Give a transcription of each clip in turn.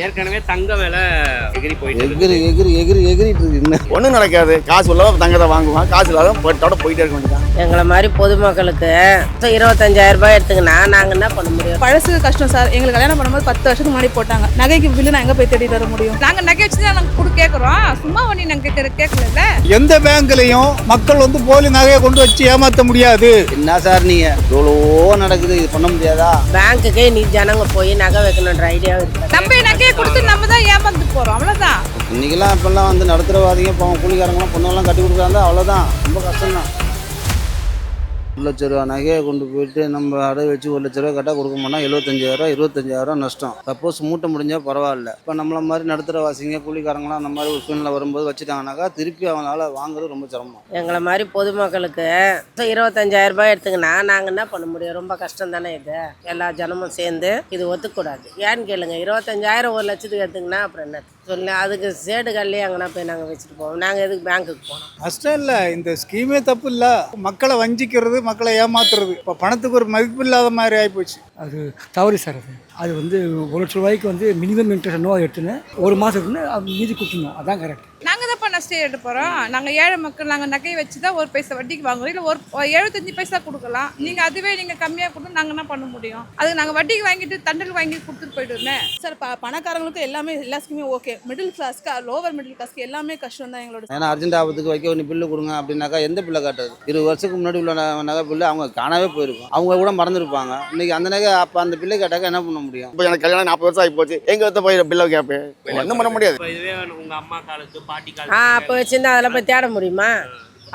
ஏற்கனவே தங்க விலை எகிரி போயிட்டு எகிரிட்டு இருக்கு. ஒன்றும் நடக்காது. காசு உள்ளவங்க தங்கத்தை வாங்குவாங்க, காசு இல்லாத போட்டோட போயிட்டே இருக்க வேண்டியதான். எங்களை மாதிரி பொதுமக்களுக்கு 25,000 ரூபாய் எடுத்துக்கினா நாங்கள் என்ன பண்ண முடியும்? பழசு கஷ்டம் சார். எங்களுக்கு கல்யாணம் பண்ணும்போது 10 வருஷத்துக்கு முன்னாடி போட்டாங்க. நகைக்கு பில்லு நான் எங்கே போய் தேடி தர முடியும்? நாங்கள் நகை வச்சு தான் நாங்கள் கூட கேட்குறோம். சும்மா ஒண்ணி நாங்கள் கேட்கல. எந்த பேங்க்லையும் மக்கள் போலி நகையை கொண்டு வச்சு ஏமாற்ற முடியாது. என்ன சார் நீங்க எவ்வளோ நடக்குது, இது பண்ண முடியாதா? பேங்க்குக்கே நீ ஜனங்க போய் நகை வைக்கணுன்ற ஐடியா இருக்கு. நம்ம நகையை கொடுத்து நம்ம தான் ஏமாந்து போகிறோம், அவ்வளோதான். இன்னைக்கெல்லாம் இப்பெல்லாம் நடத்துறவாதிங்க கூலிக்காரங்களாம் பொண்ணெல்லாம் கட்டி கொடுக்குறாங்க, அவ்வளோதான். ரொம்ப கஷ்டம் தான். 1 லட்ச ரூபா நகையை கொண்டு போயிட்டு நம்ம அடகு வச்சு 1 லட்ச ரூபா கட்ட கொடுக்க மாட்டோம். 75,000 நஷ்டம். சப்போஸ் மூட்டை முடிஞ்சால் பரவாயில்ல. இப்போ நம்மள மாதிரி நடுத்தர வாசிங்க கூலிக்காரங்களாம் அந்த மாதிரி ஒரு சூழ்நிலை வரும்போது வச்சுட்டாங்கனாக்கா திருப்பி அவங்களால வாங்குறது ரொம்ப சிரமம். எங்களை மாதிரி பொதுமக்களுக்கு 25,000 ரூபாய் எடுத்துக்கினா நாங்கள் என்ன பண்ண முடியும்? ரொம்ப கஷ்டம் தானே இது. எல்லா ஜனமும் சேர்ந்து இது ஒத்துக்கூடாது. ஏன்னு கேளுங்க, 25,000 1 லட்சத்துக்கு எடுத்துக்கினா அப்புறம் என்ன சொல்லு? அதுக்கு சேடு கல்லே அங்கன்னா போய் நாங்கள் வச்சுட்டு போவோம். நாங்கள் எதுக்கு பேங்க்குக்கு போனோம்? கஷ்டம் இல்லை, இந்த ஸ்கீமே தப்பு இல்லை. மக்களை வஞ்சிக்கிறது, மக்களை ஏமாத்துறது. இப்போ பணத்துக்கு ஒரு மதிப்பு இல்லாத மாதிரி ஆகிப்போச்சு. அது தவறு சார். அது 1 லட்ச ரூபாய்க்கு மினிமம் இன்ட்ரெஸ்ட் என்னவோ எடுத்துன்னு 1 மாதத்துக்குன்னு மீதி கொடுத்துணும். அதான் கரெக்ட். நாங்கள் தான் நஷ்டம் எடுத்து போகிறோம். நாங்கள் ஏழை மக்கள். நாங்கள் நகையை வச்சு தான் 1 பைசா வட்டிக்கு வாங்குறோம். இல்லை ஒரு 75 பைசா கொடுக்கலாம். அதுவே நீங்கள் கம்மியாக கொடுத்து நாங்கள் என்ன பண்ண முடியும்? அதுக்கு நாங்கள் வட்டிக்கு வாங்கிட்டு தண்டல் வாங்கி கொடுத்துட்டு போயிடுவோமே சார். பணக்காரங்களுக்கு எல்லா ஸ்கீமே ஓகே. மிடில் கிளாஸ்க்கு, லோவர் மிடில் கிளாஸ்க்கு எல்லாமே கஷ்டம் தான் எங்களோட. ஏன்னா அர்ஜென்ட் ஆபத்துக்கு வைக்க ஒன்று பில்லு கொடுங்க அப்படின்னாக்கா எந்த பில்லை காட்டுறது? 20 வருஷத்துக்கு முன்னாடி உள்ள நகை பில்லு அவங்க காணவே போயிருக்கும். அவங்க கூட மறந்துருப்பாங்க. இன்னைக்கு அந்த நகை அப்போ அந்த பில்லை கேட்டாக்க என்ன பண்ண முடியும்? இப்போ எனக்கு கல்யாணம் 40 வருஷம் ஆகி போச்சு. எங்க போய் பில்லை கேட்பேன், ஒன்றும் பண்ண முடியாது. இதுவே உங்க அம்மா காலத்து பாட்டி அப்போ வச்சுருந்தா அதில் போய் தேட முடியுமா?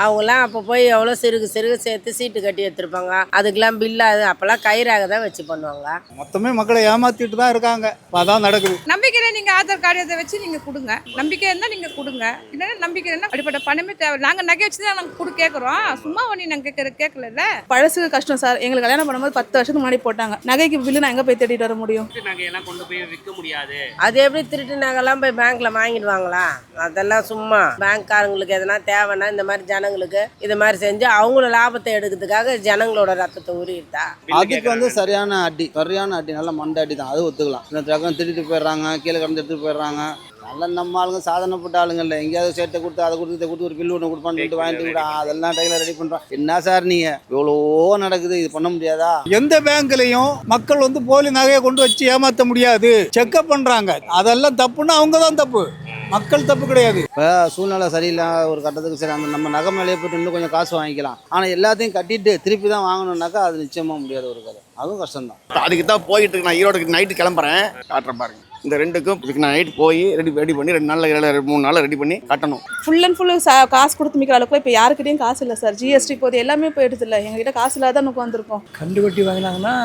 அவங்களாம் அப்போ போய் எவ்வளோ சிறுகு சேர்த்து சீட்டு கட்டி எடுத்துருப்பாங்க. அதுக்கெல்லாம் பில்லாது. அப்போல்லாம் கயிறாக தான் வச்சு பண்ணுவாங்க. மொத்தமே மக்களை ஏமாத்திட்டு தான் இருக்காங்க. அதான் நடக்குது. நம்பிக்கையில் நீங்கள் ஆதார் கார்டு இதை வச்சு நீங்கள் கொடுங்க. நம்பிக்கை இருந்தால் நீங்கள் கொடுங்க. இல்லைன்னா நம்பிக்கை இருந்தால் அப்படிப்பட்ட பணமே தேவை. நாங்கள் நகை வச்சு தான் நாங்கள் கூட கேட்குறோம். சும்மா ஒண்ணி நாங்கள் கேட்கல. பழசு கஷ்டம் சார். எங்களுக்கு கல்யாணம் பண்ணும்போது 10 வருஷத்துக்கு முன்னாடி போட்டாங்க. நகைக்கு பில்லு நான் எங்கே போய் தேடி தர முடியும்? நகையெல்லாம் கொண்டு போய் விற்க முடியாது. அது எப்படி திருட்டு நகைலாம் போய் பேங்க்ல வாங்கிடுவாங்களா? அதெல்லாம் சும்மா பேங்க்காரங்களுக்கு எதனா தேவைன்னா இந்த மாதிரி ஜனங்களுக்கு இது மாதிரி செஞ்சு அவங்களோட லாபத்தை எடுக்கிறதுக்காக ஜனங்களோட ரத்தத்தை உரியுதா? அதுக்கு சரியான அடி நல்ல மண்டை அடி தான். அது ஒத்துக்கலாம். இந்த ரகம் திருட்டு போயிடுறாங்க, கீழே கடந்து எடுத்துட்டு போயிடுறாங்க. நல்ல நம்ம ஆளுங்க சாதனைப்பட்ட ஆளுங்க இல்லை. எங்கேயாவது சேட்டை கொடுத்து அதை கொடுத்து இதை கொடுத்து ஒரு பில்லு ஒன்று கொடுப்பான்னு சொல்லிட்டு வாங்கிட்டு கூட அதெல்லாம் டைல ரெடி பண்ணுறோம். என்ன சார் நீங்க எவ்வளோ நடக்குது, இது பண்ண முடியாதா? எந்த பேங்க்லையும் மக்கள் போலி நகையை கொண்டு வச்சு ஏமாற்ற முடியாது. செக்அப் பண்றாங்க. அதெல்லாம் தப்புன்னா அவங்க தான் தப்பு, மக்கள் தப்பு கிடையாது. இப்போ சூழ்நிலை சரியில்லாத ஒரு கட்டத்துக்கு சரி அந்த நம்ம நகை மேலேயே போய்ட்டு இன்னும் கொஞ்சம் காசு வாங்கிக்கலாம். ஆனால் எல்லாத்தையும் கட்டிட்டு திருப்பி தான் வாங்கணுன்னாக்கா அது நிச்சயமாக முடியாத ஒரு கதை. அதுவும் கஷ்டம்தான். அதுக்கு தான் போயிட்டு இருக்கு. நான் ஈரோடுக்கு நைட்டு கிளம்புறேன், காட்டுறேன் பாருங்க. இந்த ரெண்டுக்கும் இதுக்கு நான் நைட்டு போய் ரெடி பண்ணி 2 நாளில் 3 நாளில் ரெடி பண்ணி கட்டணும். ஃபுல் அண்ட் ஃபுல்லு காசு கொடுத்து மிக்கிற அளவுக்கு இப்போ யாருக்கிட்டையும் காசு இல்லை சார். ஜிஎஸ்டி போது எல்லாமே போயிடுது இல்லை. எங்ககிட்ட காசு இல்லாத உட்காந்துருக்கோம். கண்டு வட்டி வாங்கினாங்கன்னா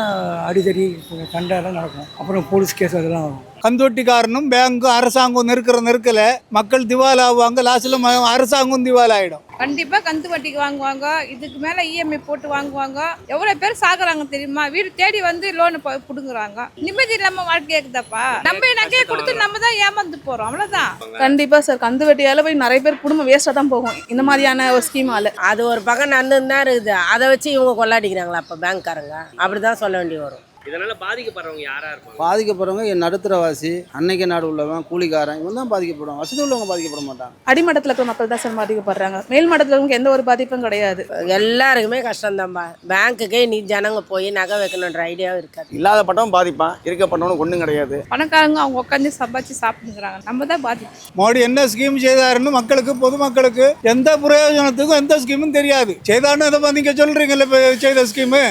அடிதடி சண்டைலாம் நடக்கும். அப்புறம் போலீஸ் கேஸ் அதெல்லாம் ஆகும். கந்துவட்டிக்காரனும் பேங்கும் அரசாங்கம் நெருக்கல மக்கள் திவால் ஆகுவாங்க. லாஸ்ட்ல அரசாங்கம் திவால் ஆகிடும். கண்டிப்பாக கந்து வட்டிக்கு வாங்குவாங்க. இதுக்கு மேலே இஎம்ஐ போட்டு வாங்குவாங்க. எவ்வளோ பேர் சாகுறாங்க தெரியுமா? வீடு தேடி லோனு பிடுங்குறாங்க. நிம்மதி இல்லாமல் வாழ்க்கை இருக்குதாப்பா. நம்ம நகையை கொடுத்து நம்ம தான் ஏமாந்து போகிறோம், அவ்வளோதான். கண்டிப்பாக சார். கந்து வட்டியால் போய் நிறைய பேர் குடும்பம் வேஸ்ட்டாக தான் போகும் இந்த மாதிரியான ஒரு ஸ்கீமால். அது ஒரு பக்கம் நடந்துன்னு தான் இருக்குது. அதை வச்சு இவங்க கொள்ளாடிக்கிறாங்களா அப்போ பேங்க்காரங்க? அப்படி தான் சொல்ல வேண்டி வரும். இதனால பாதிக்கப்படுறவங்க யாரா இருப்பாங்க? பாதிக்கப்படுறவங்க நடுத்தரவாசி, அன்னைக்கு நாடு உள்ளவன், கூலிக்காரன், இவன் தான் பாதிக்கப்படுவாங்க. வசதி உள்ளவங்க பாதிக்கப்பட மாட்டாங்க. அடிமட்டத்தில் இருக்கிற மக்கள் தான் சார் பாதிக்கப்படுறாங்க. மேல் மட்டத்தில் இருக்கவங்க எந்த ஒரு பாதிப்பும் கிடையாது. எல்லாருக்குமே கஷ்டம் தான்ப்பா. பேங்க்குக்கே நீ ஜனங்க போய் நகை வைக்கணுன்ற ஐடியாவும் இருக்காது. இல்லாத பட்டவன் பாதிப்பான், இருக்கப்பட்டவனுக்கு ஒன்றும் கிடையாது. பணக்காரங்க அவங்க உட்காந்து சம்பாதிச்சு சாப்பிட்டுக்கிறாங்க. நம்ம தான் பாதிப்போம். மோடி என்ன ஸ்கீம் செய்தாருன்னு மக்களுக்கு, பொதுமக்களுக்கு எந்த பிரயோஜனத்துக்கும் எந்த ஸ்கீமும் தெரியாது. செய்தான்னு அதை நீங்க சொல்றீங்கல்ல செய்த ஸ்கீமு.